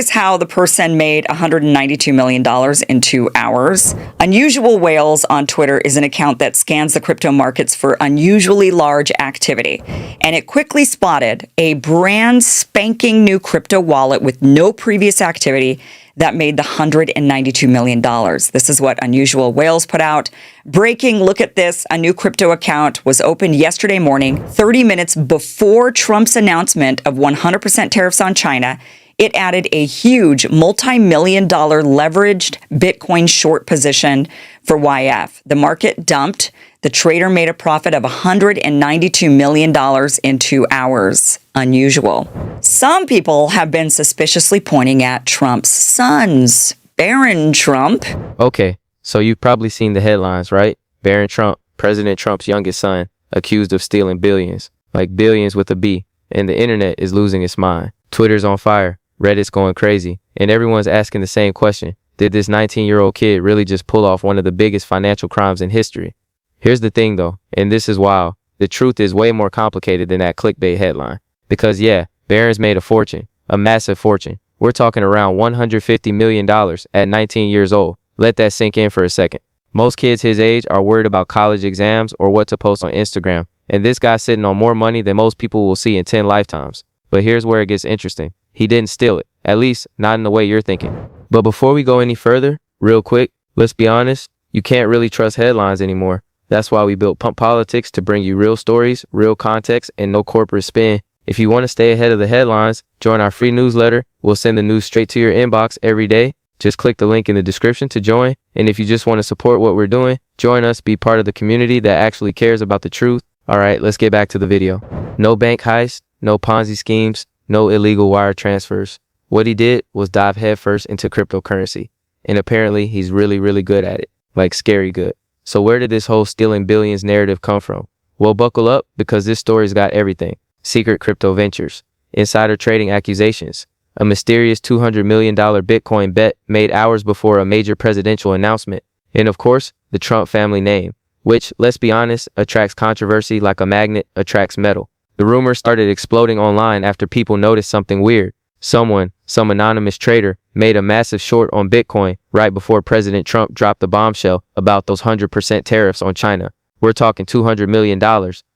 is how the person made $192 million in 2 hours. Unusual Whales on Twitter is an account that scans the crypto markets for unusually large activity. And it quickly spotted a brand spanking new crypto wallet with no previous activity that made the $192 million. This is what Unusual Whales put out. Breaking, look at this. A new crypto account was opened yesterday morning, 30 minutes before Trump's announcement of 100% tariffs on China. It added a huge multi-million-dollar leveraged Bitcoin short position for YF. The market dumped. The trader made a profit of $192 million in 2 hours. Unusual. Some people have been suspiciously pointing at Trump's sons. Barron Trump. Okay, so you've probably seen the headlines, right? Barron Trump, President Trump's youngest son, accused of stealing billions. Like billions with a B. And the internet is losing its mind. Twitter's on fire. Reddit's going crazy. And everyone's asking the same question. Did this 19-year-old kid really just pull off one of the biggest financial crimes in history? Here's the thing though, and this is wild. The truth is way more complicated than that clickbait headline. Because yeah, Barron's made a fortune, a massive fortune. We're talking around $150 million at 19 years old. Let that sink in for a second. Most kids his age are worried about college exams or what to post on Instagram. And this guy's sitting on more money than most people will see in 10 lifetimes. But here's where it gets interesting. He didn't steal it, at least not in the way you're thinking. But before we go any further, real quick, let's be honest, you can't really trust headlines anymore. That's why we built Pump Politics to bring you real stories, real context, and no corporate spin. If you want to stay ahead of the headlines, join our free newsletter. We'll send the news straight to your inbox every day. Just click the link in the description to join. And if you just want to support what we're doing, join us, be part of the community that actually cares about the truth. All right, let's get back to the video. No bank heist, no Ponzi schemes, no illegal wire transfers. What he did was dive headfirst into cryptocurrency. And apparently he's really good at it. Like scary good. So where did this whole stealing billions narrative come from? Well, buckle up because this story's got everything. Secret crypto ventures, insider trading accusations, a mysterious $200 million Bitcoin bet made hours before a major presidential announcement, and of course, the Trump family name, which, let's be honest, attracts controversy like a magnet attracts metal. The rumors started exploding online after people noticed something weird. Some anonymous trader, made a massive short on Bitcoin right before President Trump dropped the bombshell about those 100% tariffs on China. We're talking $200 million.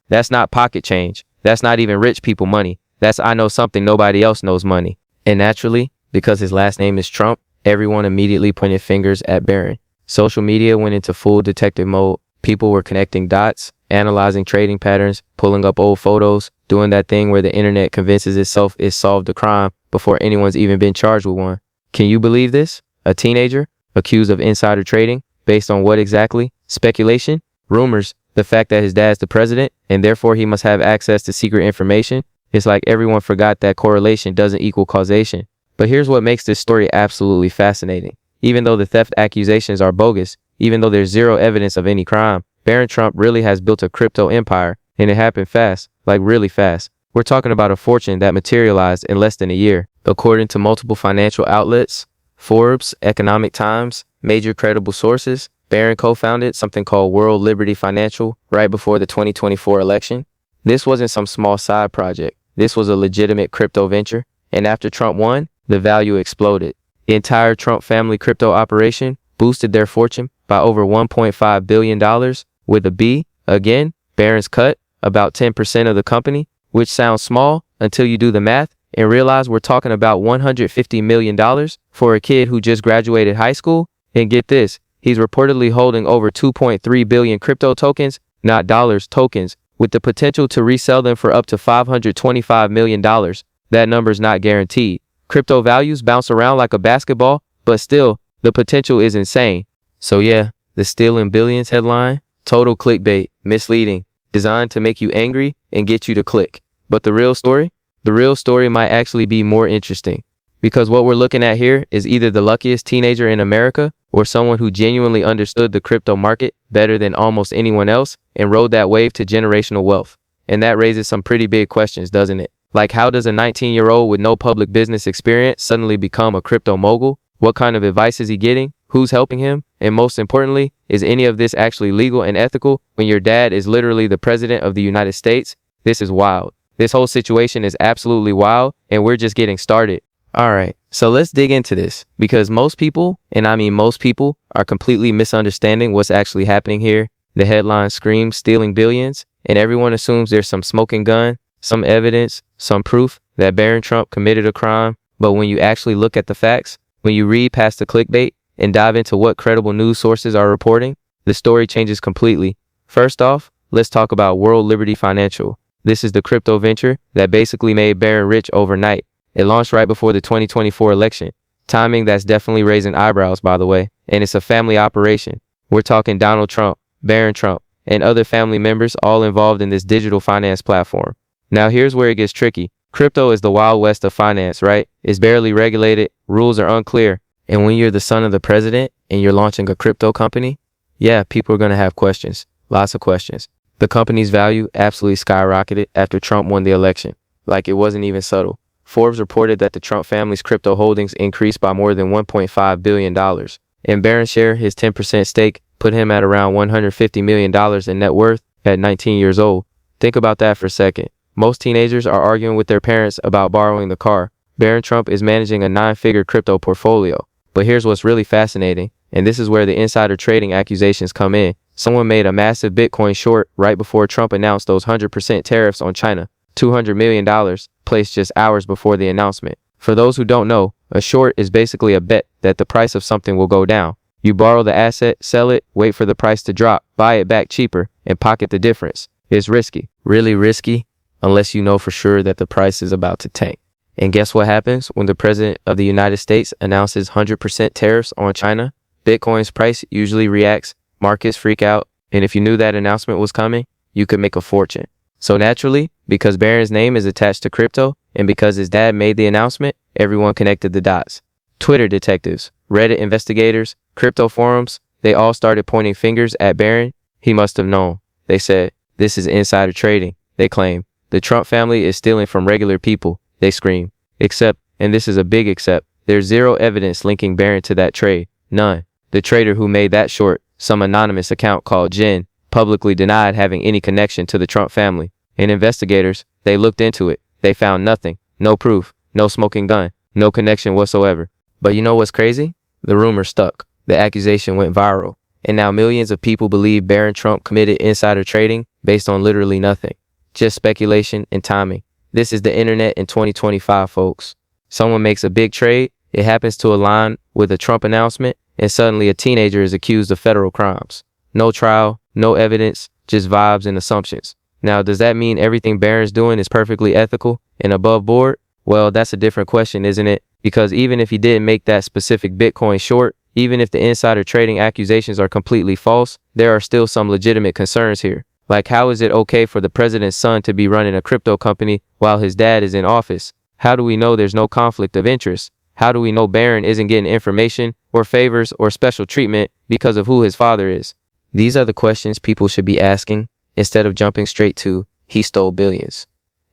That's not pocket change. That's not even rich people money. That's I know something nobody else knows money. And naturally, because his last name is Trump, everyone immediately pointed fingers at Barron. Social media went into full detective mode. People were connecting dots, analyzing trading patterns, pulling up old photos, doing that thing where the internet convinces itself it solved a crime before anyone's even been charged with one. Can you believe this? A teenager accused of insider trading based on what exactly? Speculation? Rumors? The fact that his dad's the president and therefore he must have access to secret information? It's like everyone forgot that correlation doesn't equal causation. But here's what makes this story absolutely fascinating. Even though the theft accusations are bogus, even though there's zero evidence of any crime, Barron Trump really has built a crypto empire, and it happened fast, like really fast. We're talking about a fortune that materialized in less than a year. According to multiple financial outlets, Forbes, Economic Times, major credible sources, Barron co-founded something called World Liberty Financial right before the 2024 election. This wasn't some small side project. This was a legitimate crypto venture. And after Trump won, the value exploded. The entire Trump family crypto operation boosted their fortune by over $1.5 billion with a B. Again, Barron's cut about 10% of the company, which sounds small until you do the math and realize we're talking about $150 million for a kid who just graduated high school. And get this, he's reportedly holding over 2.3 billion crypto tokens, not dollars, tokens, with the potential to resell them for up to $525 million. That number's not guaranteed. Crypto values bounce around like a basketball, but still, the potential is insane. So yeah, the stealing billions headline, total clickbait, misleading, designed to make you angry and get you to click. But the real story? The real story might actually be more interesting. Because what we're looking at here is either the luckiest teenager in America or someone who genuinely understood the crypto market better than almost anyone else and rode that wave to generational wealth. And that raises some pretty big questions, doesn't it? Like, how does a 19-year-old with no public business experience suddenly become a crypto mogul? What kind of advice is he getting? Who's helping him? And most importantly, is any of this actually legal and ethical when your dad is literally the president of the United States? This is wild. This whole situation is absolutely wild, and we're just getting started. Alright, So let's dig into this, because most people, and I mean most people, are completely misunderstanding what's actually happening here. The headline screams stealing billions, and everyone assumes there's some smoking gun, some evidence, some proof that Barron Trump committed a crime. But when you actually look at the facts, when you read past the clickbait and dive into what credible news sources are reporting, the story changes completely. First off, let's talk about World Liberty Financial. This is the crypto venture that basically made Barron rich overnight. It launched right before the 2024 election. Timing that's definitely raising eyebrows, by the way. And it's a family operation. We're talking Donald Trump, Barron Trump, and other family members all involved in this digital finance platform. Now here's where it gets tricky. Crypto is the wild west of finance, right? It's barely regulated, rules are unclear. And when you're the son of the president and you're launching a crypto company, yeah, people are going to have questions. Lots of questions. The company's value absolutely skyrocketed after Trump won the election. Like it wasn't even subtle. Forbes reported that the Trump family's crypto holdings increased by more than $1.5 billion. And Barron's share, his 10% stake, put him at around $150 million in net worth at 19 years old. Think about that for a second. Most teenagers are arguing with their parents about borrowing the car. Barron Trump is managing a 9-figure crypto portfolio. But here's what's really fascinating, and this is where the insider trading accusations come in. Someone made a massive Bitcoin short right before Trump announced those 100% tariffs on China. $200 million placed just hours before the announcement. For those who don't know, a short is basically a bet that the price of something will go down. You borrow the asset, sell it, wait for the price to drop, buy it back cheaper, and pocket the difference. It's risky. Really risky, unless you know for sure that the price is about to tank. And guess what happens when the president of the United States announces 100% tariffs on China? Bitcoin's price usually reacts, markets freak out, and if you knew that announcement was coming, you could make a fortune. So naturally, because Barron's name is attached to crypto, and because his dad made the announcement, everyone connected the dots. Twitter detectives, Reddit investigators, crypto forums, they all started pointing fingers at Barron. He must have known. They said, this is insider trading. They claim, the Trump family is stealing from regular people. They scream. Except, and this is a big except, there's zero evidence linking Barron to that trade. None. The trader who made that short, some anonymous account called Jen, publicly denied having any connection to the Trump family. And investigators, they looked into it. They found nothing. No proof. No smoking gun. No connection whatsoever. But you know what's crazy? The rumor stuck. The accusation went viral. And now millions of people believe Barron Trump committed insider trading based on literally nothing. Just speculation and timing. This is the internet in 2025, folks. Someone makes a big trade, it happens to align with a Trump announcement, and suddenly a teenager is accused of federal crimes. No trial, no evidence, just vibes and assumptions. Now, does that mean everything Barron's doing is perfectly ethical and above board? Well, that's a different question, isn't it? Because even if he didn't make that specific Bitcoin short, even if the insider trading accusations are completely false, there are still some legitimate concerns here. Like, how is it okay for the president's son to be running a crypto company while his dad is in office? How do we know there's no conflict of interest? How do we know Barron isn't getting information or favors or special treatment because of who his father is? These are the questions people should be asking instead of jumping straight to, he stole billions.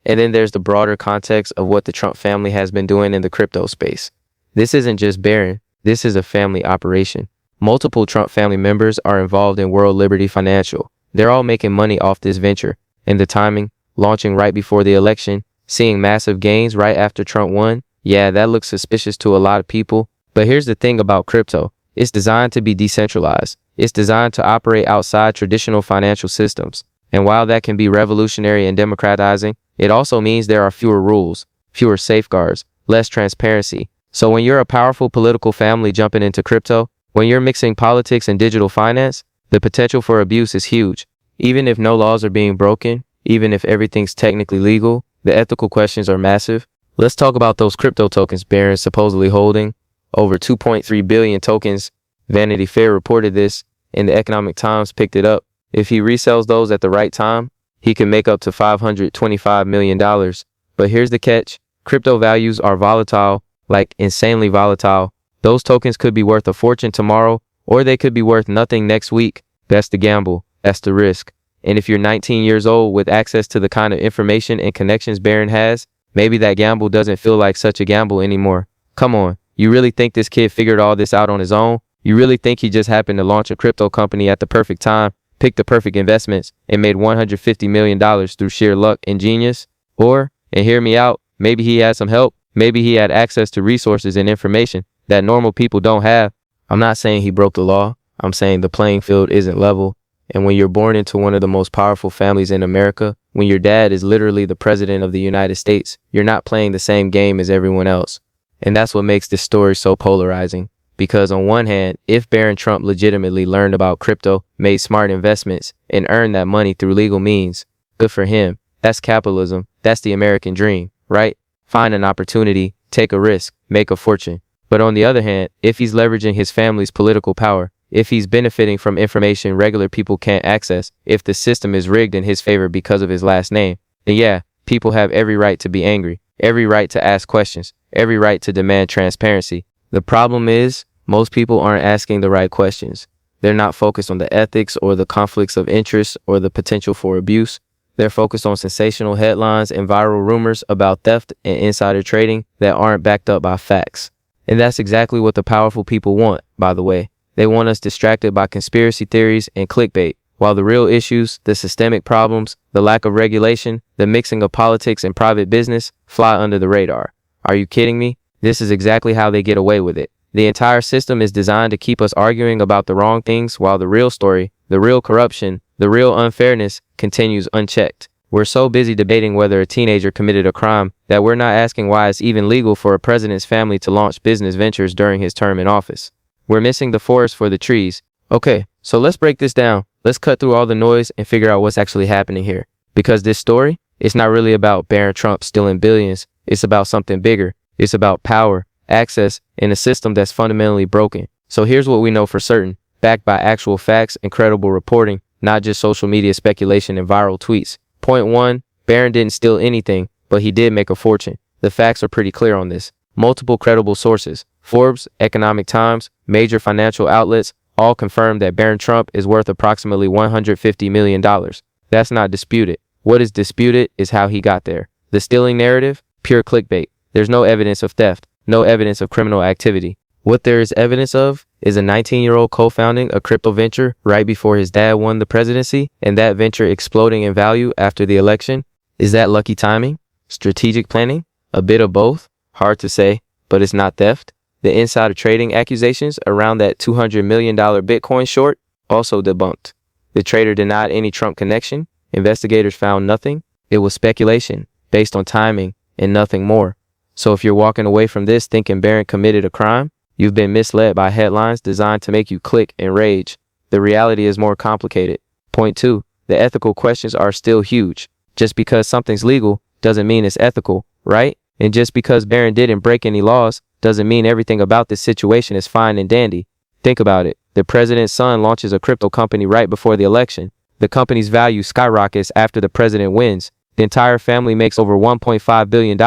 And then there's the broader context of what the Trump family has been doing in the crypto space. This isn't just Barron. This is a family operation. Multiple Trump family members are involved in World Liberty Financial. They're all making money off this venture. And the timing, launching right before the election, seeing massive gains right after Trump won, yeah, that looks suspicious to a lot of people. But here's the thing about crypto. It's designed to be decentralized. It's designed to operate outside traditional financial systems. And while that can be revolutionary and democratizing, it also means there are fewer rules, fewer safeguards, less transparency. So when you're a powerful political family jumping into crypto, when you're mixing politics and digital finance, the potential for abuse is huge. Even if no laws are being broken, even if everything's technically legal, the ethical questions are massive. Let's talk about those crypto tokens Barron's supposedly holding. Over 2.3 billion tokens. Vanity Fair reported this, and the Economic Times picked it up. If he resells those at the right time, he can make up to $525 million. But here's the catch. Crypto values are volatile, like insanely volatile. Those tokens could be worth a fortune tomorrow, or they could be worth nothing next week. That's the gamble. That's the risk. And if you're 19 years old with access to the kind of information and connections Barron has, maybe that gamble doesn't feel like such a gamble anymore. Come on. You really think this kid figured all this out on his own? You really think he just happened to launch a crypto company at the perfect time, picked the perfect investments, and made $150 million through sheer luck and genius? Or, and hear me out, maybe he had some help. Maybe he had access to resources and information that normal people don't have. I'm not saying he broke the law. I'm saying the playing field isn't level. And when you're born into one of the most powerful families in America, when your dad is literally the president of the United States, you're not playing the same game as everyone else. And that's what makes this story so polarizing. Because on one hand, if Barron Trump legitimately learned about crypto, made smart investments, and earned that money through legal means, good for him. That's capitalism. That's the American dream, right? Find an opportunity, take a risk, make a fortune. But on the other hand, if he's leveraging his family's political power, if he's benefiting from information regular people can't access, if the system is rigged in his favor because of his last name, then yeah, people have every right to be angry, every right to ask questions, every right to demand transparency. The problem is, most people aren't asking the right questions. They're not focused on the ethics or the conflicts of interest or the potential for abuse. They're focused on sensational headlines and viral rumors about theft and insider trading that aren't backed up by facts. And that's exactly what the powerful people want, by the way. They want us distracted by conspiracy theories and clickbait, while the real issues, the systemic problems, the lack of regulation, the mixing of politics and private business, fly under the radar. Are you kidding me? This is exactly how they get away with it. The entire system is designed to keep us arguing about the wrong things while the real story, the real corruption, the real unfairness continues unchecked. We're so busy debating whether a teenager committed a crime that we're not asking why it's even legal for a president's family to launch business ventures during his term in office. We're missing the forest for the trees. Okay, so let's break this down. Let's cut through all the noise and figure out what's actually happening here. Because this story, it's not really about Barron Trump stealing billions. It's about something bigger. It's about power, access, and a system that's fundamentally broken. So here's what we know for certain, backed by actual facts and credible reporting, not just social media speculation and viral tweets. Point 1, Barron didn't steal anything, but he did make a fortune. The facts are pretty clear on this. Multiple credible sources, Forbes, Economic Times, major financial outlets, all confirm that Barron Trump is worth approximately $150 million. That's not disputed. What is disputed is how he got there. The stealing narrative, pure clickbait. There's no evidence of theft, no evidence of criminal activity. What there is evidence of is a 19-year-old co-founding a crypto venture right before his dad won the presidency, and that venture exploding in value after the election. Is that lucky timing? Strategic planning? A bit of both? Hard to say, but it's not theft. The insider trading accusations around that $200 million Bitcoin short also debunked. The trader denied any Trump connection. Investigators found nothing. It was speculation based on timing and nothing more. So if you're walking away from this thinking Barron committed a crime, you've been misled by headlines designed to make you click and rage. The reality is more complicated. Point 2, the ethical questions are still huge. Just because something's legal doesn't mean it's ethical, right? And just because Barron didn't break any laws doesn't mean everything about this situation is fine and dandy. Think about it. The president's son launches a crypto company right before the election. The company's value skyrockets after the president wins. The entire family makes over $1.5 billion.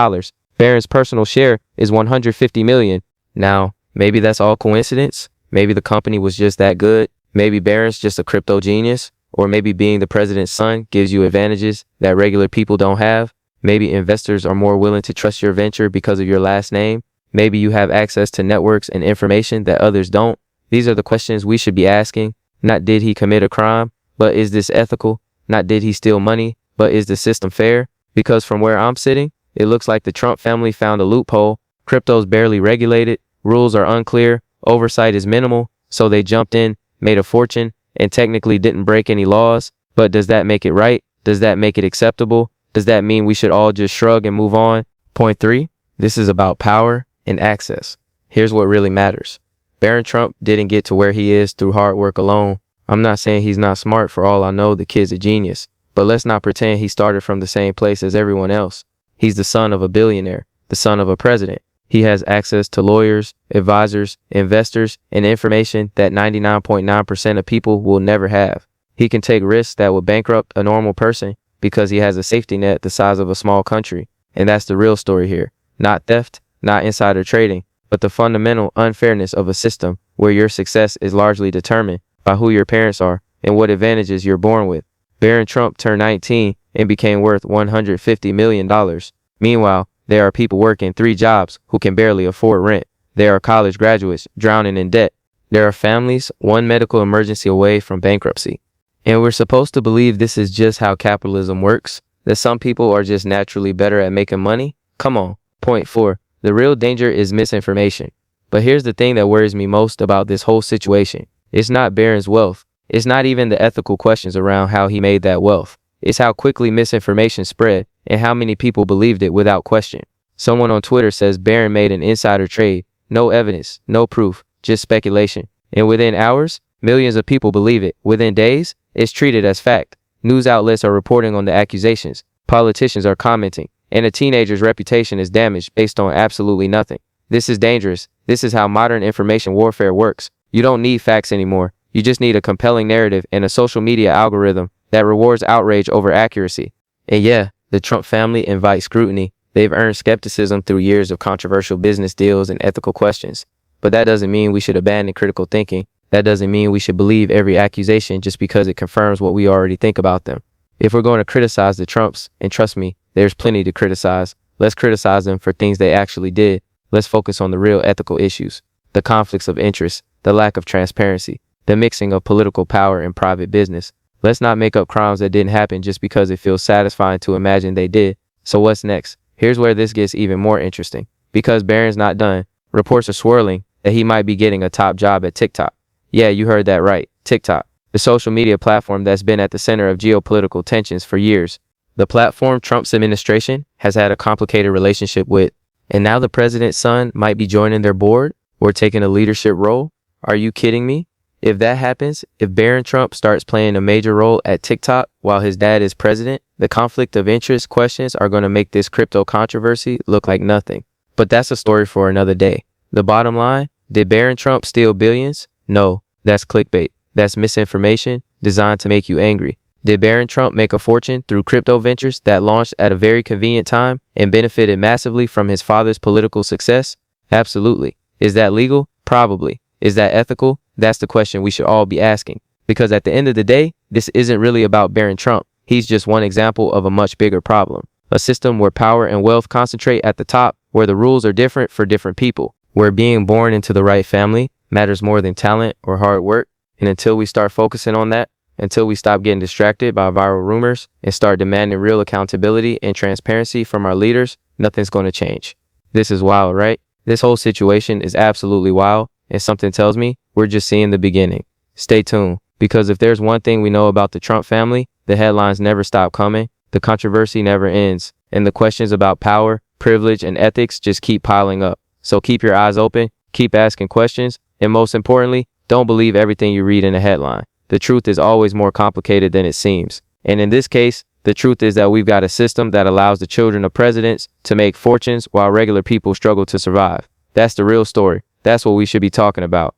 Barron's personal share is $150 million. Now, maybe that's all coincidence. Maybe the company was just that good. Maybe Barron's just a crypto genius. Or maybe being the president's son gives you advantages that regular people don't have. Maybe investors are more willing to trust your venture because of your last name. Maybe you have access to networks and information that others don't. These are the questions we should be asking. Not did he commit a crime, but is this ethical? Not did he steal money, but is the system fair? Because from where I'm sitting, it looks like the Trump family found a loophole. Crypto's barely regulated, rules are unclear, oversight is minimal, so they jumped in, made a fortune, and technically didn't break any laws. But does that make it right? Does that make it acceptable? Does that mean we should all just shrug and move on? Point 3, this is about power and access. Here's what really matters. Barron Trump didn't get to where he is through hard work alone. I'm not saying he's not smart. For all I know, the kid's a genius. But let's not pretend he started from the same place as everyone else. He's the son of a billionaire, the son of a president. He has access to lawyers, advisors, investors, and information that 99.9% of people will never have. He can take risks that would bankrupt a normal person because he has a safety net the size of a small country. And that's the real story here. Not theft, not insider trading, but the fundamental unfairness of a system where your success is largely determined by who your parents are and what advantages you're born with. Barron Trump turned 19 and became worth $150 million. Meanwhile, there are people working 3 jobs who can barely afford rent. There are college graduates drowning in debt. There are families 1 medical emergency away from bankruptcy. And we're supposed to believe this is just how capitalism works, that some people are just naturally better at making money? Come on. Point 4. The real danger is misinformation. But here's the thing that worries me most about this whole situation. It's not Barron's wealth. It's not even the ethical questions around how he made that wealth. It's how quickly misinformation spread and how many people believed it without question. Someone on Twitter says Barron made an insider trade. No evidence, no proof, just speculation. And within hours, millions of people believe it. Within days, it's treated as fact. News outlets are reporting on the accusations. Politicians are commenting. And a teenager's reputation is damaged based on absolutely nothing. This is dangerous. This is how modern information warfare works. You don't need facts anymore. You just need a compelling narrative and a social media algorithm that rewards outrage over accuracy. And yeah, the Trump family invites scrutiny. They've earned skepticism through years of controversial business deals and ethical questions. But that doesn't mean we should abandon critical thinking. That doesn't mean we should believe every accusation just because it confirms what we already think about them. If we're going to criticize the Trumps, and trust me, there's plenty to criticize, let's criticize them for things they actually did. Let's focus on the real ethical issues, the conflicts of interest, the lack of transparency, the mixing of political power and private business. Let's not make up crimes that didn't happen just because it feels satisfying to imagine they did. So what's next? Here's where this gets even more interesting. Because Barron's not done, reports are swirling that he might be getting a top job at TikTok. Yeah, you heard that right, TikTok, the social media platform that's been at the center of geopolitical tensions for years. The platform Trump's administration has had a complicated relationship with, and now the president's son might be joining their board or taking a leadership role? Are you kidding me? If that happens, if Barron Trump starts playing a major role at TikTok while his dad is president, the conflict of interest questions are going to make this crypto controversy look like nothing. But that's a story for another day. The bottom line, did Barron Trump steal billions? No, that's clickbait. That's misinformation designed to make you angry. Did Barron Trump make a fortune through crypto ventures that launched at a very convenient time and benefited massively from his father's political success? Absolutely. Is that legal? Probably. Is that ethical? That's the question we should all be asking. Because at the end of the day, this isn't really about Barron Trump. He's just one example of a much bigger problem. A system where power and wealth concentrate at the top, where the rules are different for different people, where being born into the right family matters more than talent or hard work. And until we start focusing on that, until we stop getting distracted by viral rumors and start demanding real accountability and transparency from our leaders, nothing's going to change. This is wild, right? This whole situation is absolutely wild, and something tells me we're just seeing the beginning. Stay tuned, because if there's one thing we know about the Trump family, the headlines never stop coming, the controversy never ends, and the questions about power, privilege, and ethics just keep piling up. So keep your eyes open, keep asking questions, and most importantly, don't believe everything you read in a headline. The truth is always more complicated than it seems. And in this case, the truth is that we've got a system that allows the children of presidents to make fortunes while regular people struggle to survive. That's the real story. That's what we should be talking about.